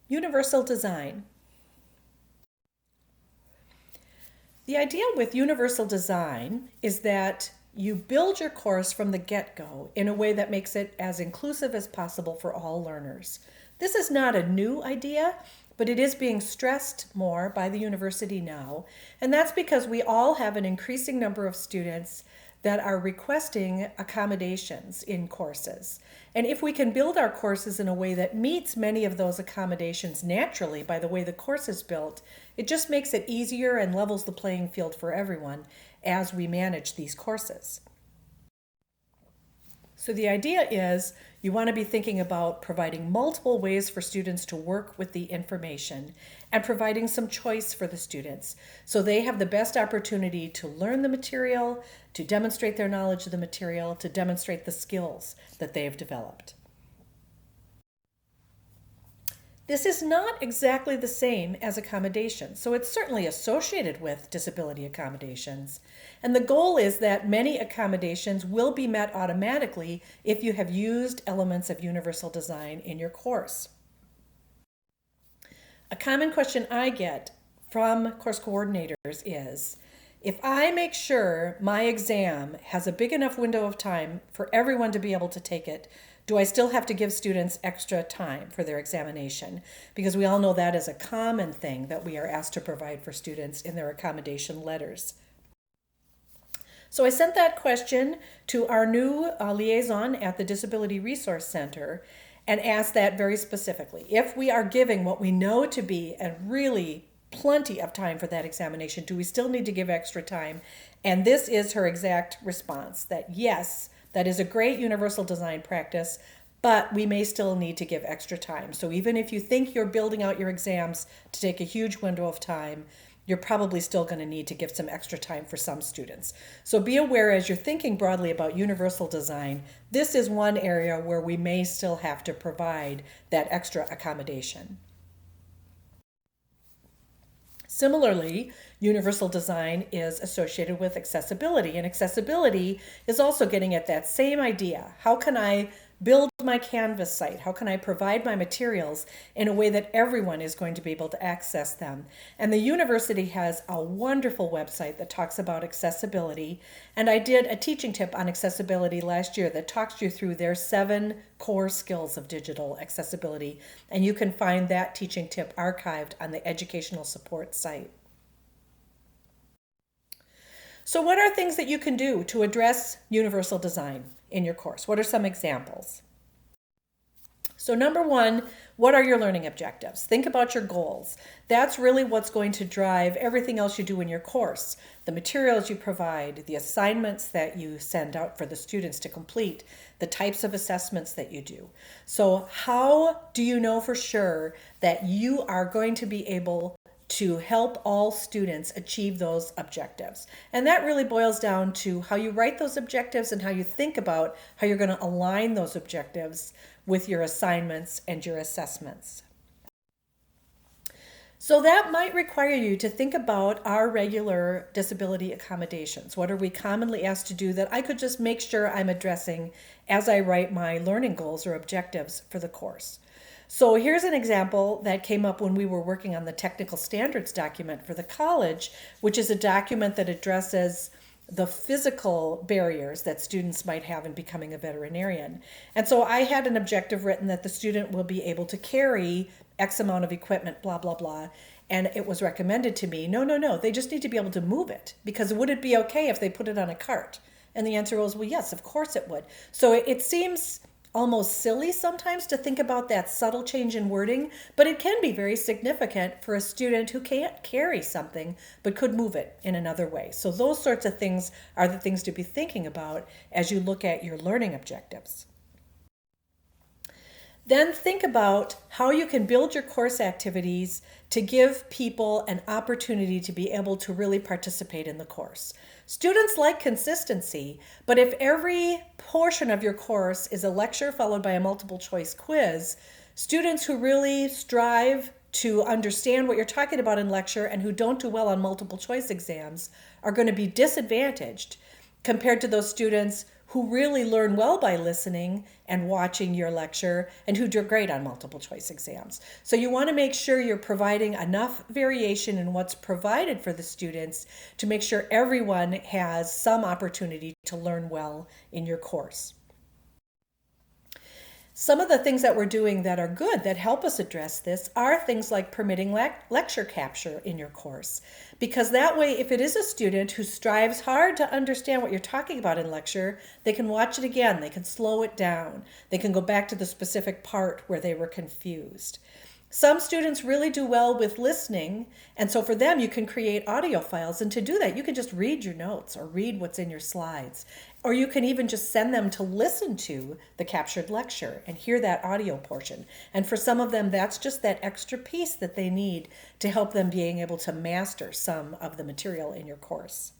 Universal design. The idea with universal design is that you build your course from the get-go in a way that makes it as inclusive as possible for all learners. This is not a new idea, but it is being stressed more by the university now, and that's because we all have an increasing number of students that are requesting accommodations in courses. And if we can build our courses in a way that meets many of those accommodations naturally by the way the course is built, it just makes it easier and levels the playing field for everyone as we manage these courses. So the idea is you want to be thinking about providing multiple ways for students to work with the information and providing some choice for the students so they have the best opportunity to learn the material, to demonstrate their knowledge of the material, to demonstrate the skills that they have developed. This is not exactly the same as accommodations, so it's certainly associated with disability accommodations. And the goal is that many accommodations will be met automatically if you have used elements of universal design in your course. A common question I get from course coordinators is, if I make sure my exam has a big enough window of time for everyone to be able to take it, do I still have to give students extra time for their examination? Because we all know that is a common thing that we are asked to provide for students in their accommodation letters. So I sent that question to our new liaison at the Disability Resource Center and asked that very specifically. If we are giving what we know to be a really plenty of time for that examination, do we still need to give extra time? And this is her exact response, that yes, that is a great universal design practice, but we may still need to give extra time. So even if you think you're building out your exams to take a huge window of time, you're probably still going to need to give some extra time for some students. So be aware as you're thinking broadly about universal design, this is one area where we may still have to provide that extra accommodation. Similarly, universal design is associated with accessibility, and accessibility is also getting at that same idea. How can I build my Canvas site? How can I provide my materials in a way that everyone is going to be able to access them? And the university has a wonderful website that talks about accessibility, and I did a teaching tip on accessibility last year that talks you through their 7 core skills of digital accessibility, and you can find that teaching tip archived on the educational support site. So what are things that you can do to address universal design in your course? What are some examples? So number one, what are your learning objectives? Think about your goals. That's really what's going to drive everything else you do in your course. The materials you provide, the assignments that you send out for the students to complete, the types of assessments that you do. So how do you know for sure that you are going to be able to help all students achieve those objectives? And that really boils down to how you write those objectives and how you think about how you're going to align those objectives with your assignments and your assessments. So that might require you to think about our regular disability accommodations. What are we commonly asked to do that I could just make sure I'm addressing as I write my learning goals or objectives for the course? So here's an example that came up when we were working on the technical standards document for the college, which is a document that addresses the physical barriers that students might have in becoming a veterinarian. And so I had an objective written that the student will be able to carry X amount of equipment, blah, blah, blah. And it was recommended to me, no, they just need to be able to move it, because would it be okay if they put it on a cart? And the answer was, well, yes, of course it would. So it seems almost silly sometimes to think about that subtle change in wording, but it can be very significant for a student who can't carry something but could move it in another way. So those sorts of things are the things to be thinking about as you look at your learning objectives. Then think about how you can build your course activities to give people an opportunity to be able to really participate in the course. Students like consistency, but if every portion of your course is a lecture followed by a multiple choice quiz, students who really strive to understand what you're talking about in lecture and who don't do well on multiple choice exams are going to be disadvantaged compared to those students who really learn well by listening and watching your lecture and who do great on multiple choice exams. So you want to make sure you're providing enough variation in what's provided for the students to make sure everyone has some opportunity to learn well in your course. Some of the things that we're doing that are good that help us address this are things like permitting lecture capture in your course. Because that way, if it is a student who strives hard to understand what you're talking about in lecture, they can watch it again, they can slow it down, they can go back to the specific part where they were confused. Some students really do well with listening, and so for them you can create audio files, and to do that you can just read your notes or read what's in your slides, or you can even just send them to listen to the captured lecture and hear that audio portion. And for some of them that's just that extra piece that they need to help them being able to master some of the material in your course.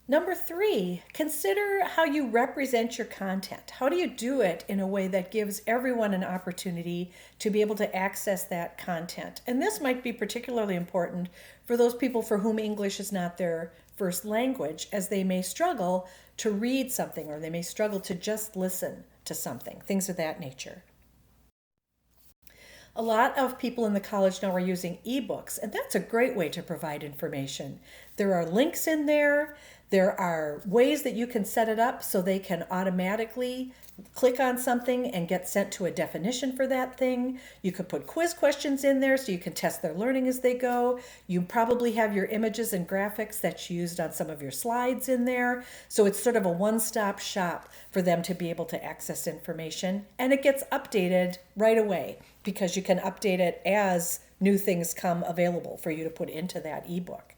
Number 3, consider how you represent your content. How do you do it in a way that gives everyone an opportunity to be able to access that content? And this might be particularly important for those people for whom English is not their first language, as they may struggle to read something or they may struggle to just listen to something, things of that nature. A lot of people in the college now are using ebooks, and that's a great way to provide information. There are links in there. There are ways that you can set it up so they can automatically click on something and get sent to a definition for that thing. You could put quiz questions in there so you can test their learning as they go. You probably have your images and graphics that's used on some of your slides in there. So it's sort of a one-stop shop for them to be able to access information. And it gets updated right away because you can update it as new things come available for you to put into that ebook.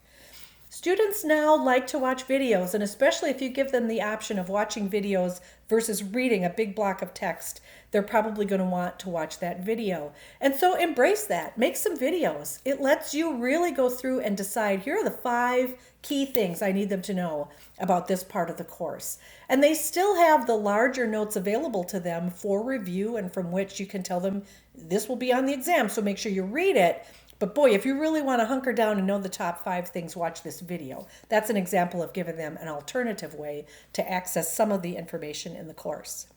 Students now like to watch videos, and especially if you give them the option of watching videos versus reading a big block of text, they're probably going to want to watch that video. And so embrace that. Make some videos. It lets you really go through and decide, here are the 5 key things I need them to know about this part of the course. And they still have the larger notes available to them for review and from which you can tell them this will be on the exam, so make sure you read it. But boy, if you really want to hunker down and know the top 5 things, watch this video. That's an example of giving them an alternative way to access some of the information in the course.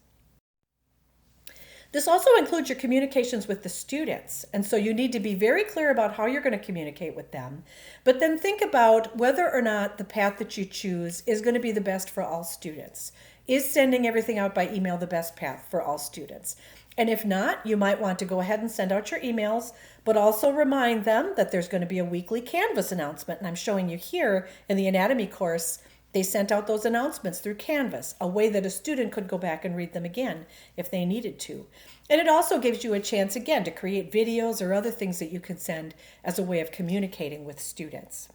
This also includes your communications with the students. And so you need to be very clear about how you're going to communicate with them. But then think about whether or not the path that you choose is going to be the best for all students. Is sending everything out by email the best path for all students? And if not, you might want to go ahead and send out your emails, but also remind them that there's going to be a weekly Canvas announcement. And I'm showing you here in the anatomy course, they sent out those announcements through Canvas, a way that a student could go back and read them again if they needed to. And it also gives you a chance, again, to create videos or other things that you can send as a way of communicating with students.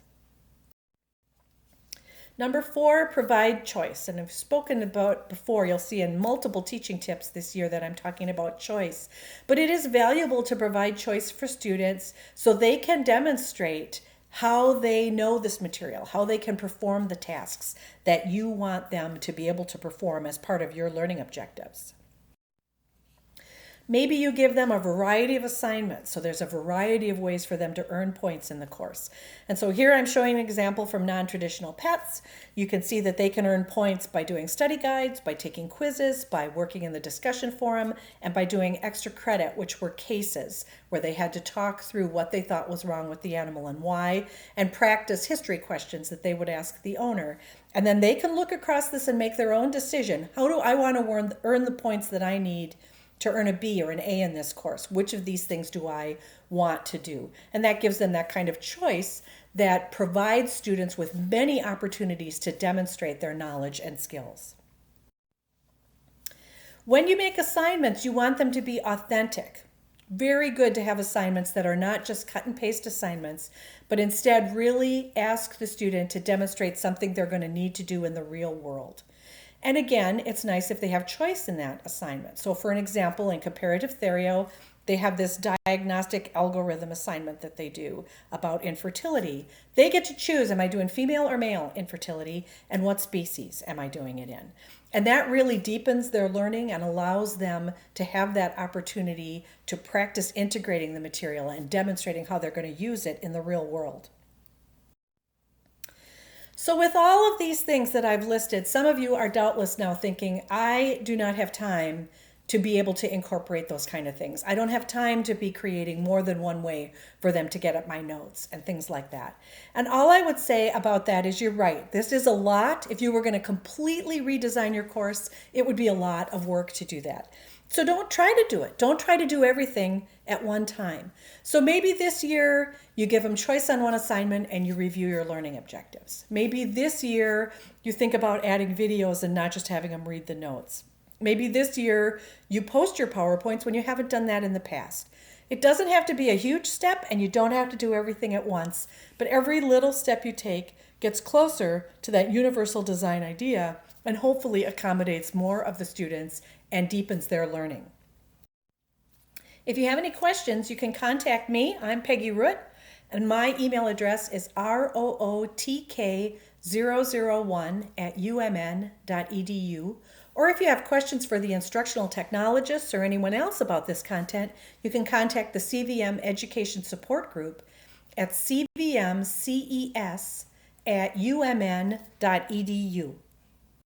Number 4, provide choice. And I've spoken about before, you'll see in multiple teaching tips this year that I'm talking about choice. But it is valuable to provide choice for students so they can demonstrate how they know this material, how they can perform the tasks that you want them to be able to perform as part of your learning objectives. Maybe you give them a variety of assignments, so there's a variety of ways for them to earn points in the course. And so here I'm showing an example from non-traditional pets. You can see that they can earn points by doing study guides, by taking quizzes, by working in the discussion forum, and by doing extra credit, which were cases where they had to talk through what they thought was wrong with the animal and why, and practice history questions that they would ask the owner. And then they can look across this and make their own decision. How do I want to earn the points that I need to earn a B or an A in this course? Which of these things do I want to do? And that gives them that kind of choice that provides students with many opportunities to demonstrate their knowledge and skills. When you make assignments, you want them to be authentic. Very good to have assignments that are not just cut and paste assignments, but instead really ask the student to demonstrate something they're going to need to do in the real world. And again, it's nice if they have choice in that assignment. So for an example, in comparative theorio, they have this diagnostic algorithm assignment that they do about infertility. They get to choose, am I doing female or male infertility, and what species am I doing it in? And that really deepens their learning and allows them to have that opportunity to practice integrating the material and demonstrating how they're going to use it in the real world. So, with all of these things that I've listed, some of you are doubtless now thinking, I do not have time to be able to incorporate those kind of things. I don't have time to be creating more than one way for them to get at my notes and things like that. And all I would say about that is you're right. This is a lot. If you were going to completely redesign your course, it would be a lot of work to do that. So don't try to do it. Don't try to do everything at one time. So maybe this year you give them choice on one assignment and you review your learning objectives. Maybe this year you think about adding videos and not just having them read the notes. Maybe this year you post your PowerPoints when you haven't done that in the past. It doesn't have to be a huge step and you don't have to do everything at once, but every little step you take gets closer to that universal design idea and hopefully accommodates more of the students and deepens their learning. If you have any questions, you can contact me. I'm Peggy Root, and my email address is rootk001@umn.edu. Or if you have questions for the instructional technologists or anyone else about this content, you can contact the CVM Education Support Group at cvmces@umn.edu.